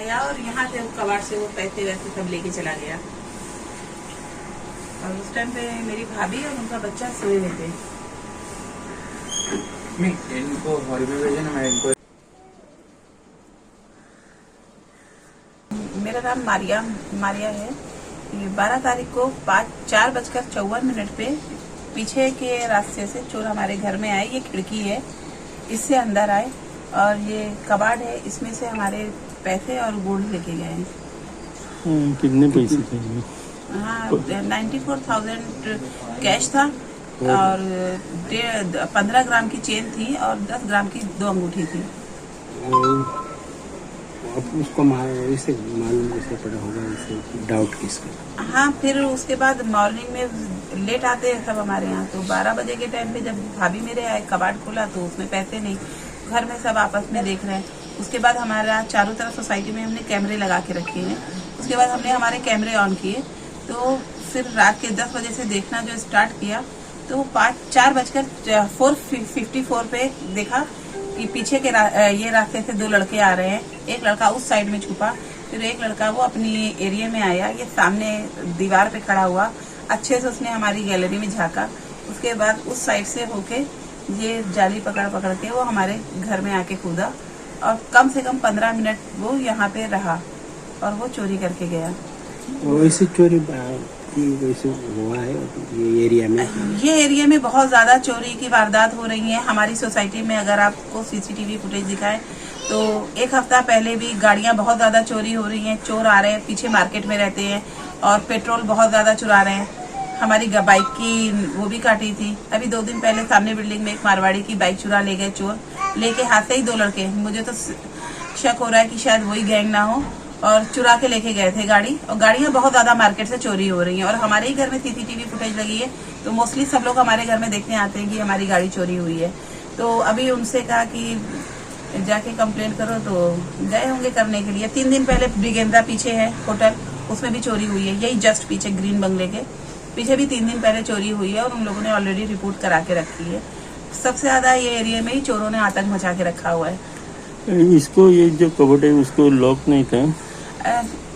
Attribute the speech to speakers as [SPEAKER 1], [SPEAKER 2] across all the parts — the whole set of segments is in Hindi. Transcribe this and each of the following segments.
[SPEAKER 1] आया और यहाँ से वो कबाड़ से वो पैसे वैसे सब लेके चला गया। और उस टाइम पे मेरी भाभी और उनका बच्चा सोए हुए थे।
[SPEAKER 2] इनको हॉल में भेजे ना, मैं इनको।
[SPEAKER 1] मेरा नाम मारिया है। ये 12 तारीख को 4:54 पे पीछे के रास्ते से चोर हमारे घर में आए। ये खिड़की है, इससे अंदर आए और ये कबाड़ है, इसमें से हमारे पैसे और गोल्ड लेके गए हैं।
[SPEAKER 3] कितने पैसे थे?
[SPEAKER 1] हाँ, 94,000 कैश था और 15 ग्राम की चेन थी और 10 ग्राम की 2 अंगूठी थी।
[SPEAKER 3] अब उसको इसे मालूम कैसे पड़ा होगा, इसे डाउट किसका?
[SPEAKER 1] हाँ, फिर उसके बाद मॉर्निंग में लेट आते हैं सब हमारे यहाँ, तो 12 बजे के टाइम पे जब भाभी मेरे आए, कबाड़ खोला तो उसमें पैसे नहीं। घर में सब आपस में देख रहे हैं। उसके बाद हमारा चारों तरफ सोसाइटी में हमने कैमरे लगा के रखे हैं। उसके बाद हमने हमारे कैमरे ऑन किए, तो फिर रात के 10 बजे से देखना जो स्टार्ट किया, तो 4:54 पे देखा कि पीछे के ये रास्ते से 2 लड़के आ रहे हैं। एक लड़का उस साइड में छुपा, फिर एक लड़का वो अपनी एरिया में आया, ये सामने दीवार पे खड़ा हुआ। अच्छे से उसने हमारी गैलरी में झांका। उसके बाद उस साइड से होके ये जाली पकड़ के वो हमारे घर में आके कूदा और कम से कम 15 मिनट वो यहाँ पे रहा और वो चोरी करके गया।
[SPEAKER 3] वैसे चोरी वैसे हुआ है ये एरिया में?
[SPEAKER 1] ये एरिया में बहुत ज्यादा चोरी की वारदात हो रही है हमारी सोसाइटी में। अगर आपको सीसीटीवी फुटेज दिखाए तो एक हफ्ता पहले भी गाड़ियां बहुत ज्यादा चोरी हो रही हैं। चोर आ रहे हैं, पीछे मार्केट में रहते हैं और पेट्रोल बहुत ज्यादा चुरा रहे हैं। हमारी बाइक की वो भी काटी थी। अभी 2 दिन पहले सामने बिल्डिंग में एक मारवाड़ी की बाइक चुरा ले गए चोर, लेके हाथ से ही 2 लड़के। मुझे तो शक हो रहा है कि शायद वही गैंग ना हो, और चुरा के लेके गए थे गाड़ी। और गाड़ियां बहुत ज्यादा मार्केट से चोरी हो रही हैं और हमारे ही घर में सीसीटीवी फुटेज लगी है, तो मोस्टली सब लोग हमारे घर में देखने आते हैं कि हमारी गाड़ी चोरी हुई है। तो अभी उनसे कहा कि जाके कंप्लेंट करो, तो गए होंगे करने के लिए। 3 दिन पहले ब्रिगेंदा पीछे है होटल, उसमें भी चोरी हुई है। यही जस्ट पीछे ग्रीन बंगले के पीछे भी 3 दिन पहले चोरी हुई है और उन लोगों ने ऑलरेडी रिपोर्ट करा के रखी है। सबसे ज्यादा ये एरिया में ही चोरों ने आतंक मचा के रखा हुआ है।
[SPEAKER 3] इसको ये जो कबर्ड है उसको लॉक नहीं था?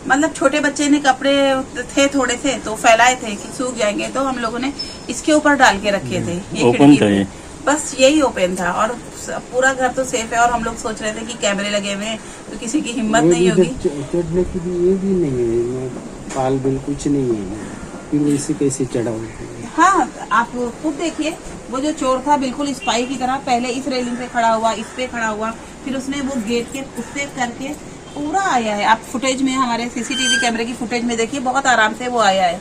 [SPEAKER 1] मतलब छोटे बच्चे ने कपड़े थे थोड़े से, तो फैलाए थे कि सूख जाएंगे, तो हम लोगों ने इसके ऊपर डाल के रखे थे। ये
[SPEAKER 3] ओपन था ये?
[SPEAKER 1] बस यही ओपन था और पूरा घर तो सेफ है। और हम लोग सोच रहे थे कि कैमरे लगे हुए हैं तो किसी की हिम्मत नहीं होगी
[SPEAKER 3] चढ़ने की। भी ये भी नहीं है, पाल बिल कुछ नहीं है, फिर वैसे कैसे चढ़ा?
[SPEAKER 1] हाँ, आप खुद देखिए, वो जो चोर था बिल्कुल स्पाई की तरह पहले इस रेलिंग पे खड़ा हुआ, इस पे खड़ा हुआ, फिर उसने वो गेट के उससे करके पूरा आया है। आप फुटेज में, हमारे सीसीटीवी कैमरे की फुटेज में देखिए, बहुत आराम से वो आया है।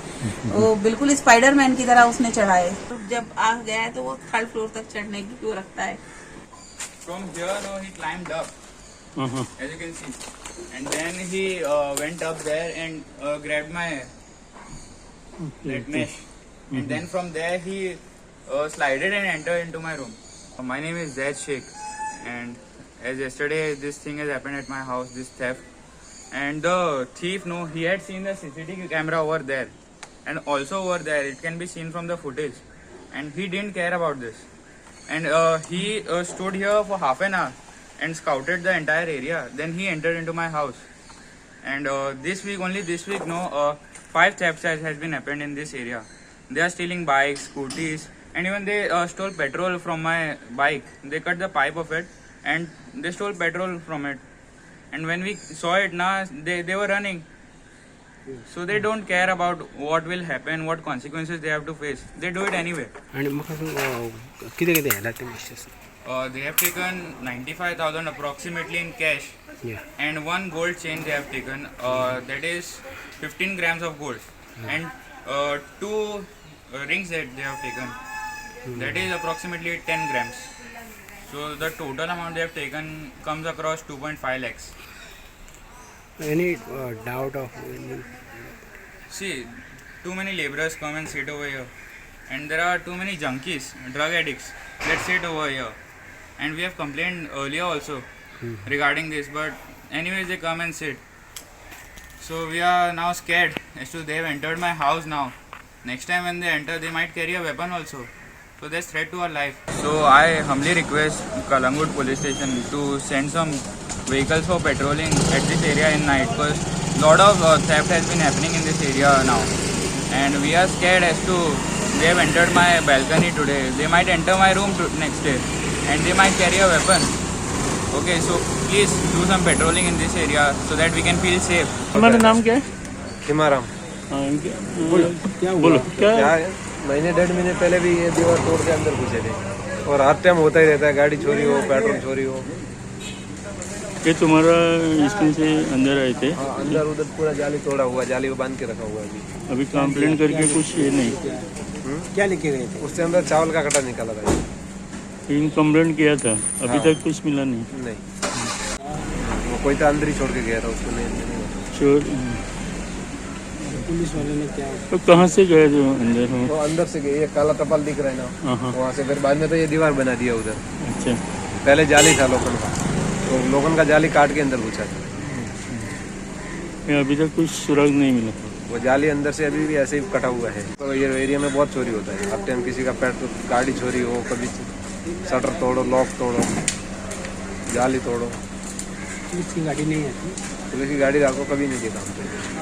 [SPEAKER 1] वो बिल्कुल स्पाइडरमैन की तरह उसने चढ़ा है। तो जब आ गया है तो वो 3rd फ्लोर तक चढ़ने की वो रखता है।
[SPEAKER 2] From here, no, he climbed up, as you can see, and then he went up there and grabbed my that mesh, and then from there he slided and entered into my room. My name is Zaid Sheikh, and as yesterday this thing has happened at my house, this theft, and the thief, no, he had seen the CCTV camera over there, and also over there it can be seen from the footage, and he didn't care about this. And he stood here for half an hour and scouted the entire area. Then he entered into my house. And this week, no, 5 thefts has been happened in this area. They are stealing bikes, scooties, and even they stole petrol from my bike. They cut the pipe of it and they stole petrol from it. And when we saw it, they were running. So they don't care about what will happen, what consequences they have to face. They do it anyway.
[SPEAKER 3] किती ह्याला ते मिस्टेस?
[SPEAKER 2] They have taken 95,000 approximately in cash, and 1 gold chain they have taken. That is 15 grams of gold, and 2 rings that they have taken. That is approximately 10 grams. So the total amount they have taken comes across 2.5 lakhs.
[SPEAKER 3] Any doubt of?
[SPEAKER 2] See, too many laborers come and sit over here, and there are too many junkies, drug addicts that sit over here, and we have complained earlier also regarding this, but anyways they come and sit. So we are now scared as to they have entered my house now. Next time when they enter, they might carry a weapon also. So there's threat to our life. So I humbly request Kalangut police station to send some vehicles for patrolling at this area in night, because lot of theft has been happening in this area now, and we are scared as to they have entered my balcony today. They might enter my room next day, and they might carry a weapon. Okay, so please do some patrolling in this area so that we can feel safe.
[SPEAKER 4] हमारा नाम क्या है?
[SPEAKER 5] हिमाराम।
[SPEAKER 3] क्या हुआ?
[SPEAKER 4] बोलो क्या
[SPEAKER 5] क्या है, महीने 1.5 महीने पहले भी ये दीवार तोड़ के अंदर घुसे थे, और हर टाइम होता ही रहता है, गाड़ी चोरी हो, पेट्रोल चोरी हो।
[SPEAKER 4] ये तुम्हारा स्कूल से अंदर आए थे?
[SPEAKER 5] हाँ, अंदर उधर पूरा जाली तोड़ा हुआ, जाली को बांध के रखा हुआ है अभी।
[SPEAKER 4] अभी कंप्लेंट करके कुछ ये नहीं?
[SPEAKER 3] क्या लेके गए थे?
[SPEAKER 5] उससे अंदर चावल का कटा निकाला था।
[SPEAKER 4] इन कंप्लेंट किया था, अभी
[SPEAKER 5] हाँ।
[SPEAKER 4] तक कुछ मिला नहीं?
[SPEAKER 5] नहीं, वो कोई तो अंदर ही छोड़ के गया था, उसको नहीं।
[SPEAKER 4] चोर
[SPEAKER 3] पुलिस वाले ने क्या?
[SPEAKER 4] तो कहाँ से गए थे अंदर?
[SPEAKER 5] वो अंदर से गए, ये काला टपाल दिख रहा है ना,
[SPEAKER 4] हाँ।
[SPEAKER 5] वहाँ से फिर बाद में तो ये दीवार बना दिया उधर।
[SPEAKER 4] अच्छा,
[SPEAKER 5] पहले जाली था लोखंड का, तो लोखंड का जाली काट के अंदर घुसा था।
[SPEAKER 4] ये अभी तक कुछ सुराग नहीं मिला?
[SPEAKER 5] वो जाली अंदर से अभी भी ऐसे ही कटा हुआ है। तो ये एरिया में बहुत चोरी होता है, हर टाइम किसी का पेट्रोल गाड़ी चोरी हो, कभी शटर तोड़ो, लॉक तोड़ो, जाली तोड़ो।
[SPEAKER 3] पुलिस की गाड़ी नहीं आती?
[SPEAKER 5] पुलिस की गाड़ी रात को कभी नहीं देखा हमको।